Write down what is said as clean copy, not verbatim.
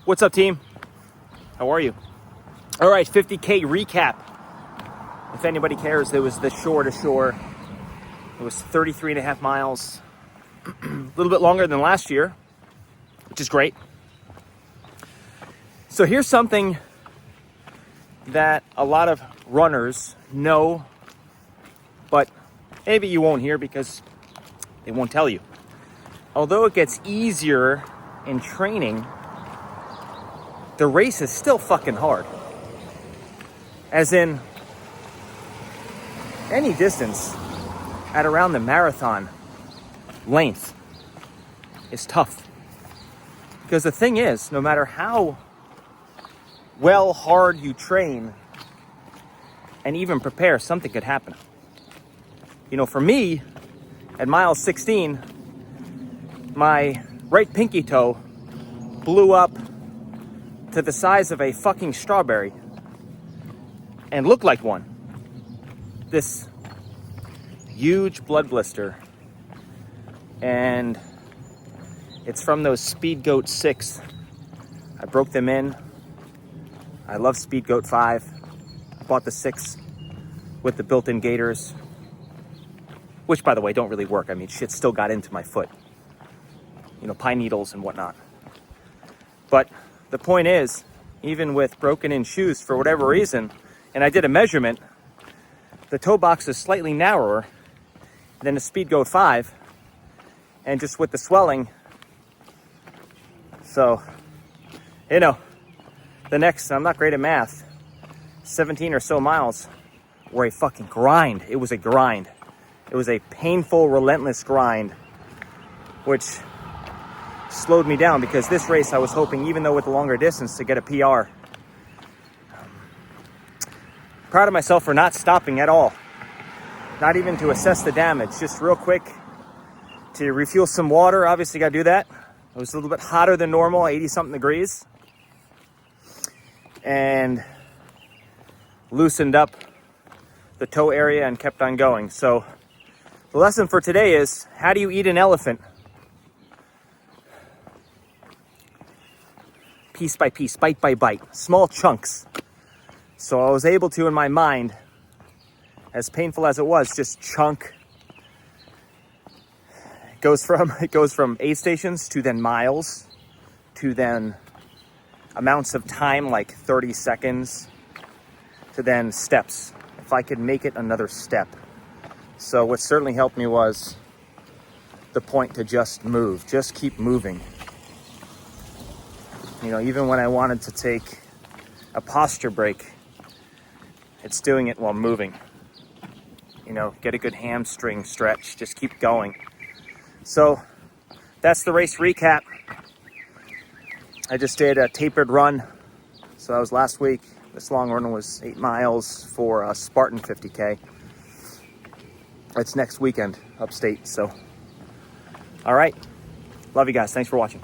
What's up, team? How are you? All right, 50K recap. If anybody cares, it was the shore to shore. It was 33 and a half miles, a little bit longer than last year, which is great. So here's something that a lot of runners know, but maybe you won't hear because they won't tell you. Although it gets easier in training, the race is still fucking hard. As in, any distance at around the marathon length is tough. Because the thing is, no matter how well hard you train and even prepare, something could happen. You know, for me, at mile 16, my right pinky toe blew up to the size of a fucking strawberry and looked like one. This huge blood blister, and it's from those Speed Goat 6. I broke them in. I love Speed Goat 5. I bought the 6 with the built-in gaiters, which, by the way, don't really work. I mean, shit still got into my foot. You know, pine needles and whatnot. But the point is, even with broken in shoes, for whatever reason, and I did a measurement, the toe box is slightly narrower than the Speed Goat 5, and just with the swelling. So, you know, the next, I'm not great at math, 17 or so miles were a fucking grind. It was a grind. It was a painful, relentless grind, which slowed me down because this race I was hoping, even though with the longer distance, to get a PR. Proud of myself for not stopping at all. Not even to assess the damage, just real quick to refuel some water. Obviously got to do that. It was a little bit hotter than normal, 80 something degrees. And loosened up the toe area and kept on going. So the lesson for today is, how do you eat an elephant? Piece by piece, bite by bite, small chunks. So I was able to, in my mind, as painful as it was, just chunk. It goes from aid stations to then miles, to then amounts of time like 30 seconds, to then steps. If I could make it another step. So what certainly helped me was the point to just move, just keep moving. You know, even when I wanted to take a posture break, it's doing it while moving. You know, get a good hamstring stretch, just keep going. So that's the race recap. I just did a tapered run. So that was last week. This long run was 8 miles for a Spartan 50K. It's next weekend, upstate. So, all right. Love you guys. Thanks for watching.